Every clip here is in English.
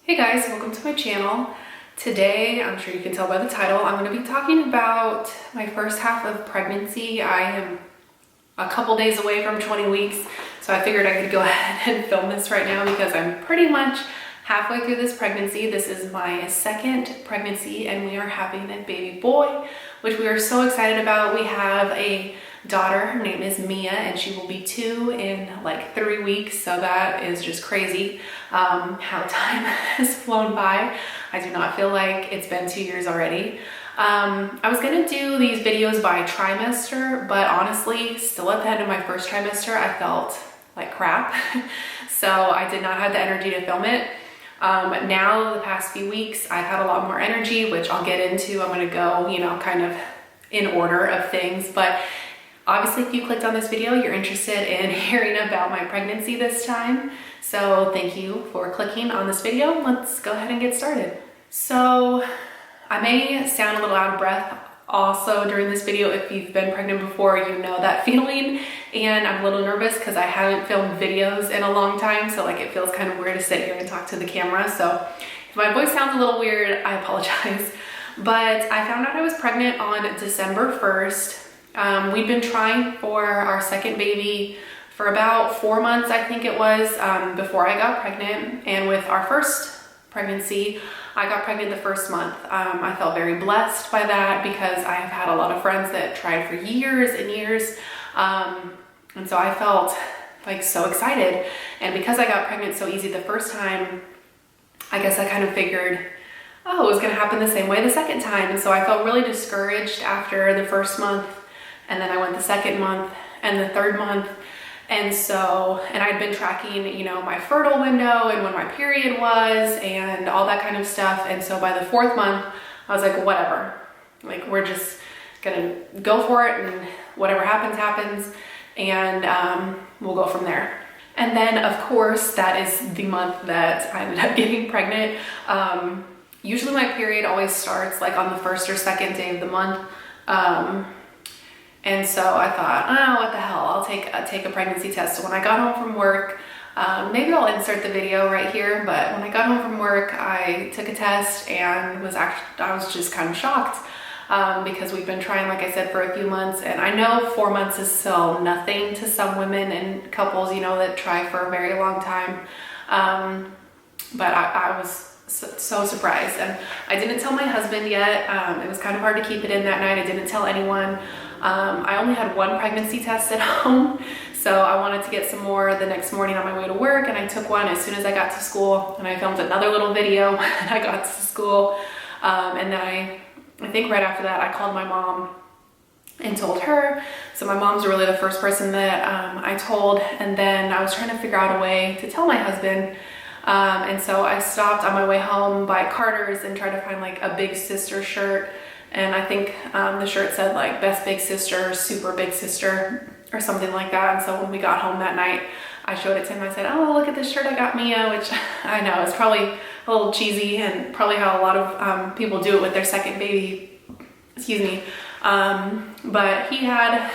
Hey guys, welcome to my channel. Today, I'm sure you can tell by the title, I'm going to be talking about my first half of pregnancy. I am a couple days away from 20 weeks, so I figured I could go ahead and film this right now because I'm pretty much halfway through this pregnancy. This is my second pregnancy and we are having a baby boy, which we are so excited about. We have a daughter, her name is Mia, and she will be 2 in like 3 weeks, so that is just crazy how time has flown by. I do not feel like it's been 2 years already. I was gonna do these videos by trimester, but honestly, still at the end of my first trimester, I felt like crap. So I did not have the energy to film it. Now, the past few weeks, I've had a lot more energy, which I'll get into. I'm gonna go, kind of in order of things, but obviously, if you clicked on this video, you're interested in hearing about my pregnancy this time. So thank you for clicking on this video. Let's go ahead and get started. So I may sound a little out of breath also during this video. If you've been pregnant before, you know that feeling. And I'm a little nervous because I haven't filmed videos in a long time. So like it feels kind of weird to sit here and talk to the camera. So if my voice sounds a little weird, I apologize. But I found out I was pregnant on December 1st. We'd been trying for our second baby for about 4 months, I think it was, before I got pregnant. And with our first pregnancy, I got pregnant the first month. I felt very blessed by that because I have had a lot of friends that tried for years and years. And so I felt like so excited. And because I got pregnant so easy the first time, I guess I kind of figured, oh, it was gonna happen the same way the second time. And so I felt really discouraged after the first month. And then I went the second month and the third month. And I'd been tracking, my fertile window and when my period was and all that kind of stuff. And so by the fourth month, I was like, whatever, like we're just gonna go for it and whatever happens, happens. And we'll go from there. And then of course, that is the month that I ended up getting pregnant. Usually my period always starts like on the first or second day of the month. And so I thought, oh, what the hell, I'll take a pregnancy test. So when I got home from work, maybe I'll insert the video right here, but when I got home from work, I took a test and I was just kind of shocked because we've been trying, like I said, for a few months. And I know 4 months is still nothing to some women and couples, that try for a very long time. But I was so surprised, and I didn't tell my husband yet. It was kind of hard to keep it in that night. I didn't tell anyone. I only had one pregnancy test at home, so I wanted to get some more the next morning on my way to work, and I took one as soon as I got to school, and I filmed another little video when I got to school. And then I think right after that I called my mom and told her. So my mom's really the first person that I told, and then I was trying to figure out a way to tell my husband. And so I stopped on my way home by Carter's and tried to find like a big sister shirt. And I think the shirt said like best big sister, super big sister, or something like that. And so when we got home that night, I showed it to him. I said, oh, look at this shirt I got Mia, which I know is probably a little cheesy and probably how a lot of people do it with their second baby, excuse me. But he had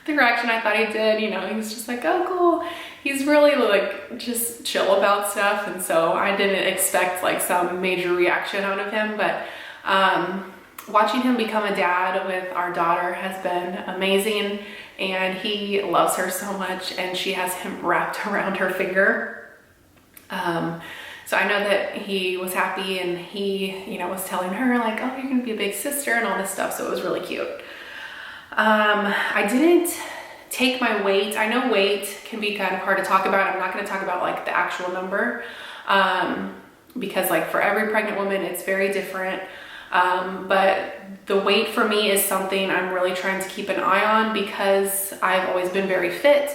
the reaction I thought he did. He was just like, oh, cool. He's really like just chill about stuff. And so I didn't expect like some major reaction out of him, but watching him become a dad with our daughter has been amazing, and he loves her so much, and she has him wrapped around her finger. So I know that he was happy, and he, was telling her like, oh, you're gonna be a big sister and all this stuff. So it was really cute. I didn't take my weight. I know weight can be kind of hard to talk about. I'm not going to talk about like the actual number, because like for every pregnant woman, it's very different. But the weight for me is something I'm really trying to keep an eye on because I've always been very fit.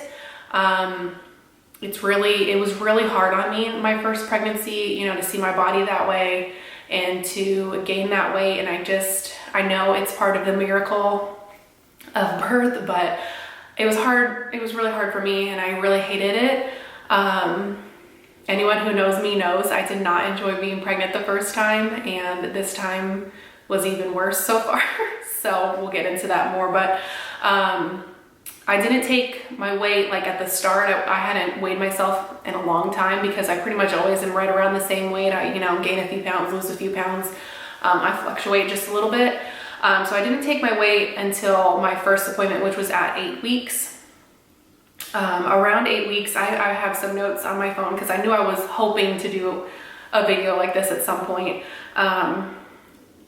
It was really hard on me in my first pregnancy, to see my body that way and to gain that weight. And I know it's part of the miracle of birth, but it was hard. It was really hard for me, and I really hated it. Anyone who knows me knows I did not enjoy being pregnant the first time, and this time was even worse so far. So we'll get into that more, but I didn't take my weight like at the start. I hadn't weighed myself in a long time because I pretty much always am right around the same weight. I, gain a few pounds, lose a few pounds. I fluctuate just a little bit. So I didn't take my weight until my first appointment, which was at 8 weeks. Around 8 weeks, I have some notes on my phone because I knew I was hoping to do a video like this at some point.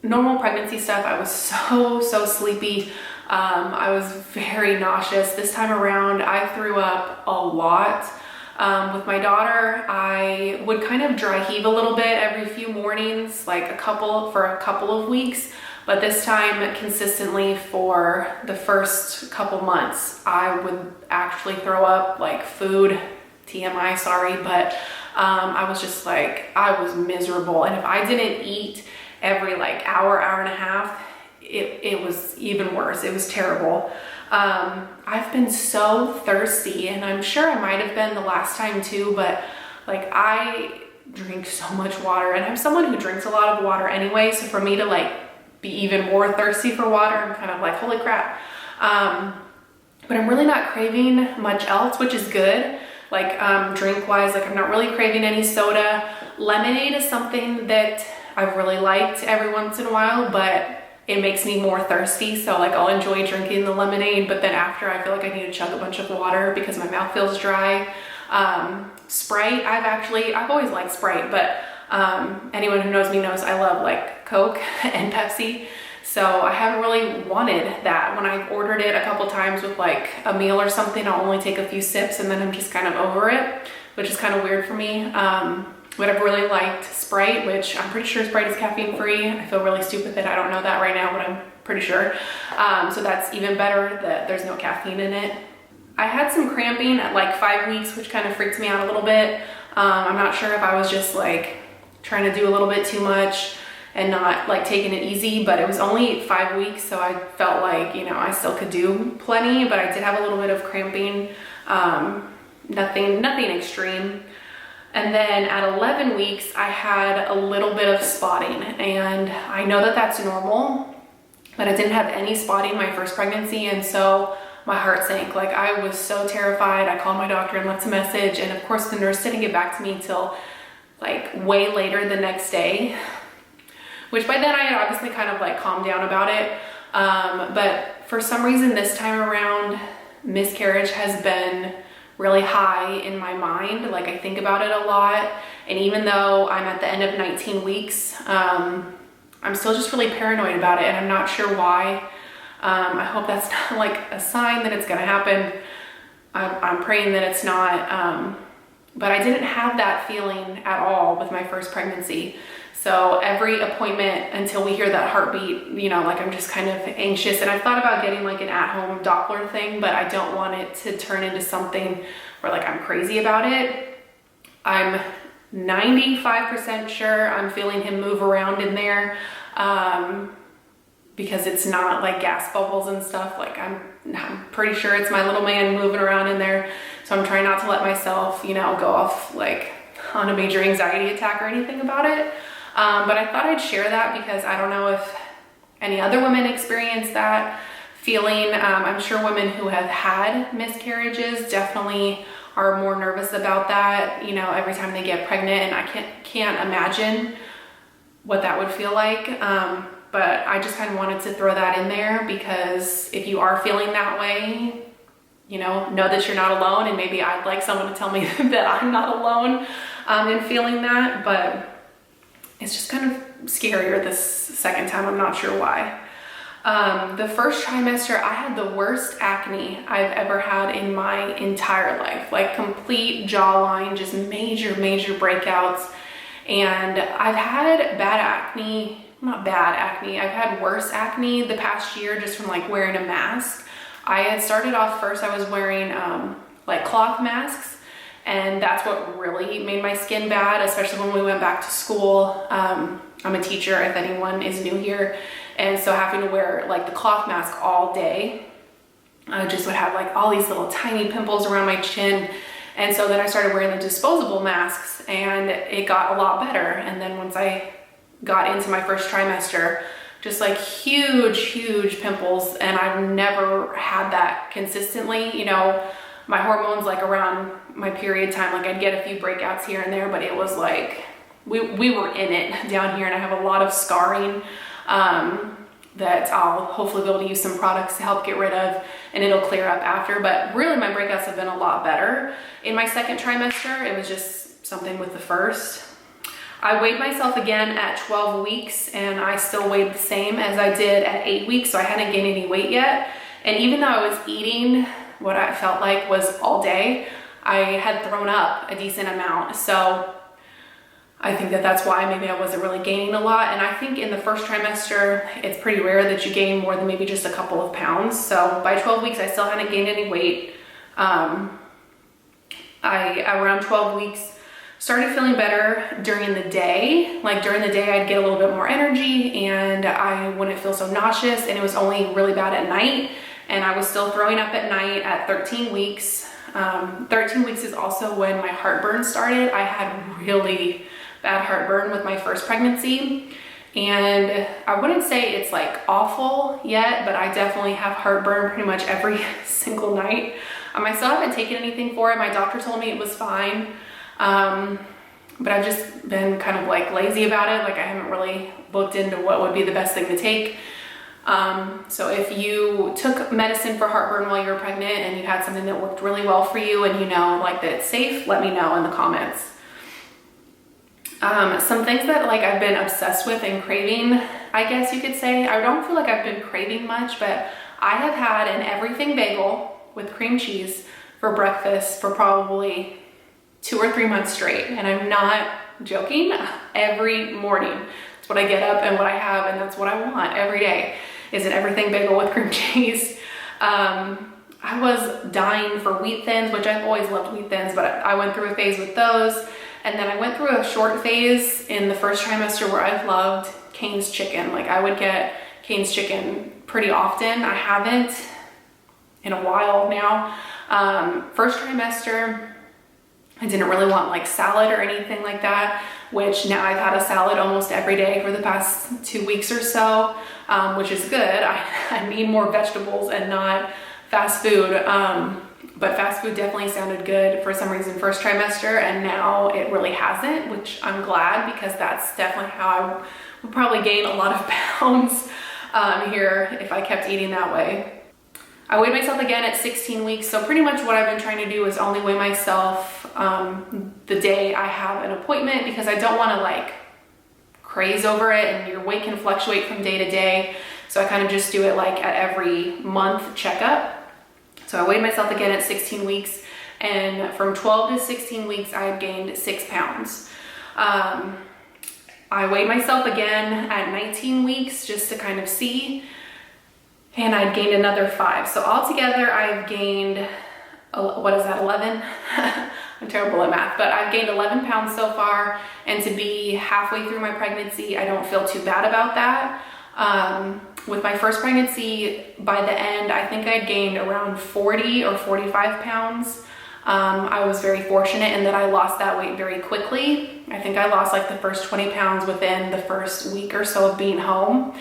Normal pregnancy stuff, I was so sleepy. I was very nauseous. This time around, I threw up a lot. With my daughter, I would kind of dry heave a little bit every few mornings, like for a couple of weeks. But this time, consistently for the first couple months, I would actually throw up like food, TMI, sorry, but I was just like, I was miserable. And if I didn't eat every like hour and a half, it was even worse. It was terrible. I've been so thirsty, and I'm sure I might have been the last time too, but like I drink so much water, and I'm someone who drinks a lot of water anyway. So for me to like be even more thirsty for water, I'm kind of like, holy crap. But I'm really not craving much else, which is good. Like drink wise, like I'm not really craving any soda. Lemonade is something that I've really liked every once in a while, but it makes me more thirsty. So like I'll enjoy drinking the lemonade, but then after I feel like I need to chug a bunch of water because my mouth feels dry. Sprite, I've always liked Sprite, but anyone who knows me knows I love like Coke and Pepsi. So I haven't really wanted that. When I've ordered it a couple times with like a meal or something, I'll only take a few sips and then I'm just kind of over it, which is kind of weird for me. But I've really liked Sprite, which I'm pretty sure Sprite is caffeine free. I feel really stupid that I don't know that right now, but I'm pretty sure. So that's even better that there's no caffeine in it. I had some cramping at like 5 weeks, which kind of freaked me out a little bit. I'm not sure if I was just like trying to do a little bit too much and not like taking it easy, but it was only 5 weeks. So I felt like, I still could do plenty, but I did have a little bit of cramping, nothing extreme. And then at 11 weeks, I had a little bit of spotting, and I know that that's normal, but I didn't have any spotting my first pregnancy. And so my heart sank. Like I was so terrified. I called my doctor and left a message. And of course the nurse didn't get back to me until like way later the next day, which by then I had obviously kind of like calmed down about it. But for some reason this time around, miscarriage has been really high in my mind. Like I think about it a lot. And even though I'm at the end of 19 weeks, I'm still just really paranoid about it, and I'm not sure why. I hope that's not like a sign that it's gonna happen. I'm praying that it's not, but I didn't have that feeling at all with my first pregnancy. So every appointment until we hear that heartbeat, like I'm just kind of anxious. And I've thought about getting like an at-home Doppler thing, but I don't want it to turn into something where like I'm crazy about it. I'm 95% sure I'm feeling him move around in there, because it's not like gas bubbles and stuff. Like I'm pretty sure it's my little man moving around in there. So I'm trying not to let myself, go off like on a major anxiety attack or anything about it. But I thought I'd share that because I don't know if any other women experience that feeling. I'm sure women who have had miscarriages definitely are more nervous about that, every time they get pregnant, and I can't imagine what that would feel like. But I just kind of wanted to throw that in there because if you are feeling that way, know that you're not alone, and maybe I'd like someone to tell me that I'm not alone in feeling that, but it's just kind of scarier this second time. I'm not sure why. The first trimester, I had the worst acne I've ever had in my entire life, like complete jawline, just major breakouts. And I've had bad acne, not bad acne, I've had worse acne the past year just from like wearing a mask. I had started off first, I was wearing like cloth masks, and that's what really made my skin bad, especially when we went back to school. I'm a teacher, if anyone is new here, and so having to wear like the cloth mask all day, I just would have like all these little tiny pimples around my chin. And so then I started wearing the disposable masks, and it got a lot better. And then once I got into my first trimester, just like huge pimples, and I've never had that consistently. You know, my hormones, like around my period time, like I'd get a few breakouts here and there, but it was like we were in it down here, and I have a lot of scarring that I'll hopefully be able to use some products to help get rid of, and it'll clear up after. But really my breakouts have been a lot better in my second trimester. It was just something with the first. I weighed myself again at 12 weeks, and I still weighed the same as I did at 8 weeks, so I hadn't gained any weight yet. And even though I was eating what I felt like was all day, I had thrown up a decent amount. So I think that that's why maybe I wasn't really gaining a lot. And I think in the first trimester, it's pretty rare that you gain more than maybe just a couple of pounds. So by 12 weeks, I still hadn't gained any weight. Around 12 weeks, started feeling better during the day. Like during the day, I'd get a little bit more energy, and I wouldn't feel so nauseous, and it was only really bad at night. And I was still throwing up at night at 13 weeks. 13 weeks is also when my heartburn started. I had really bad heartburn with my first pregnancy, and I wouldn't say it's like awful yet, but I definitely have heartburn pretty much every single night. I still haven't taken anything for it. My doctor told me it was fine, but I've just been kind of like lazy about it. Like I haven't really looked into what would be the best thing to take. So if you took medicine for heartburn while you were pregnant and you had something that worked really well for you, and you know like that it's safe, let me know in the comments. Some things that like I've been obsessed with and craving, I guess you could say. I don't feel like I've been craving much, but I have had an everything bagel with cream cheese for breakfast for probably 2 or 3 months straight. And I'm not joking. Every morning, that's what I get up and what I have, and that's what I want every day, is an everything bagel with cream cheese. I was dying for wheat thins, which I've always loved wheat thins, but I went through a phase with those. And then I went through a short phase in the first trimester where I loved Cane's chicken. Like I would get Cane's chicken pretty often. I haven't in a while now. First trimester, I didn't really want like salad or anything like that, which now I've had a salad almost every day for the past 2 weeks or so, which is good. I need more vegetables and not fast food. But fast food definitely sounded good for some reason first trimester, and now it really hasn't, which I'm glad, because that's definitely how I would probably gain a lot of pounds here if I kept eating that way. I weighed myself again at 16 weeks, so pretty much what I've been trying to do is only weigh myself the day I have an appointment, because I don't want to like craze over it, and your weight can fluctuate from day to day. So I kind of just do it like at every month checkup. So I weighed myself again at 16 weeks, and from 12 to 16 weeks, I had gained 6 pounds. I weighed myself again at 19 weeks just to kind of see, and I'd gained another 5. So altogether, I've gained, what is that, 11? I'm terrible at math, but I've gained 11 pounds so far, and to be halfway through my pregnancy, I don't feel too bad about that. With my first pregnancy, by the end, I think I'd gained around 40 or 45 pounds. I was very fortunate in that I lost that weight very quickly. I think I lost like the first 20 pounds within the first week or so of being home,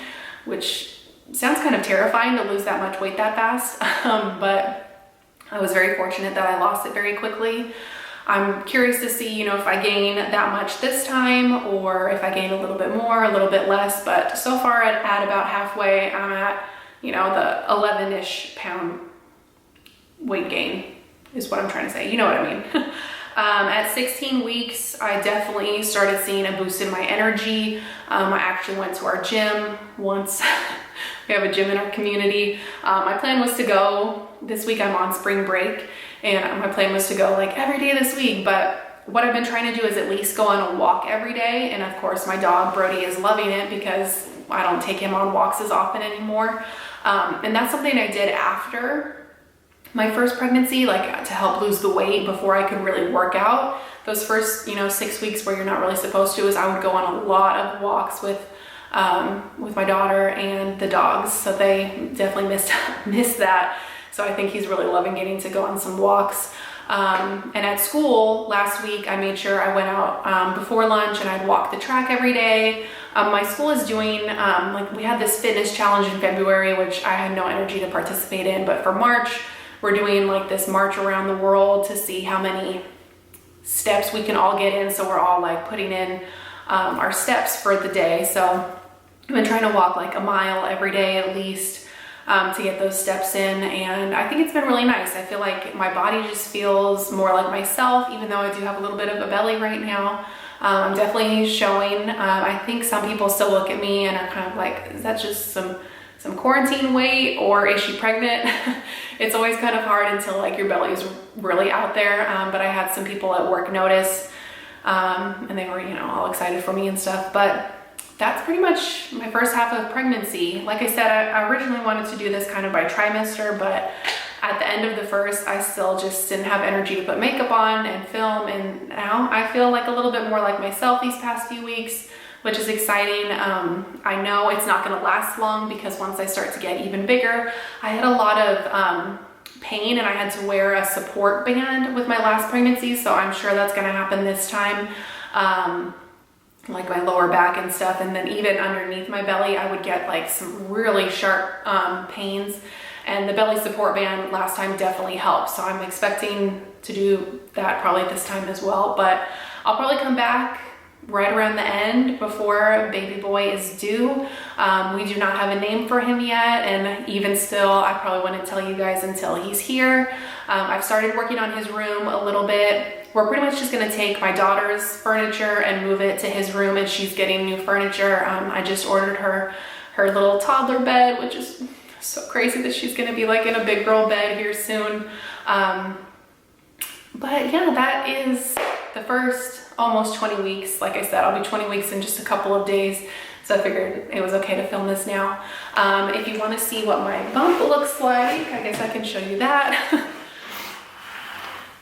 which sounds kind of terrifying to lose that much weight that fast. But I was very fortunate that I lost it very quickly. I'm curious to see, if I gain that much this time, or if I gain a little bit more, a little bit less. But so far at about halfway, I'm at, the 11-ish pound weight gain is what I'm trying to say. You know what I mean? At 16 weeks, I definitely started seeing a boost in my energy. I actually went to our gym once. We have a gym in our community. My plan was to go this week. I'm on spring break, and my plan was to go like every day this week. But what I've been trying to do is at least go on a walk every day. And of course, my dog Brody is loving it, because I don't take him on walks as often anymore. And that's something I did after my first pregnancy, like to help lose the weight before I could really work out. Those first, 6 weeks where you're not really supposed to, is I would go on a lot of walks with my daughter and the dogs. So they definitely missed that. So I think he's really loving getting to go on some walks. And at school last week, I made sure I went out before lunch and I'd walk the track every day. My school is doing, like we had this fitness challenge in February, which I had no energy to participate in, but for March, we're doing like this march around the world to see how many steps we can all get in. So we're all like putting in our steps for the day. So I've been trying to walk like a mile every day at least to get those steps in, and I think it's been really nice. I feel like my body just feels more like myself, even though I do have a little bit of a belly right now. I'm definitely showing. I think some people still look at me and are kind of like, is that just some quarantine weight, or is she pregnant? It's always kind of hard until like your belly is really out there. But I had some people at work notice, and they were, you know, all excited for me and stuff. But that's pretty much my first half of pregnancy. Like I said, I originally wanted to do this kind of by trimester, but at the end of the first, I still just didn't have energy to put makeup on and film. And now I feel like a little bit more like myself these past few weeks, which is exciting. I know it's not gonna last long because once I start to get even bigger, I had a lot of pain and I had to wear a support band with my last pregnancy. So I'm sure that's gonna happen this time. Like my lower back and stuff, and then even underneath my belly I would get like some really sharp pains, and the belly support band last time definitely helped, so I'm expecting to do that probably this time as well. But I'll probably come back right around the end before baby boy is due. We do not have a name for him yet, and even still I probably wouldn't tell you guys until he's here. I've started working on his room a little bit. We're pretty much just gonna take my daughter's furniture and move it to his room, and she's getting new furniture. I just ordered her little toddler bed, which is so crazy that she's gonna be like in a big girl bed here soon. But yeah, that is the first almost 20 weeks. Like I said, I'll be 20 weeks in just a couple of days. So I figured it was okay to film this now. If you wanna see what my bump looks like, I guess I can show you that.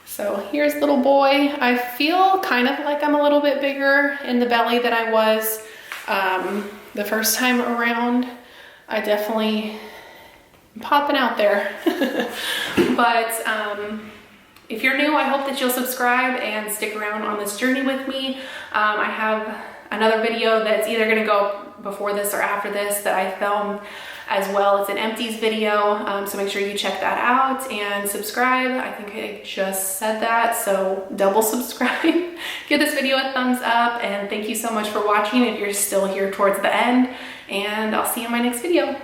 So here's little boy. I feel kind of like I'm a little bit bigger in the belly than I was the first time around. I definitely am popping out there. But if you're new, I hope that you'll subscribe and stick around on this journey with me. I have another video that's either gonna go before this or after this that I filmed as well. It's an empties video, so make sure you check that out and subscribe. I think I just said that, so double subscribe. Give this video a thumbs up, and thank you so much for watching if you're still here towards the end, and I'll see you in my next video.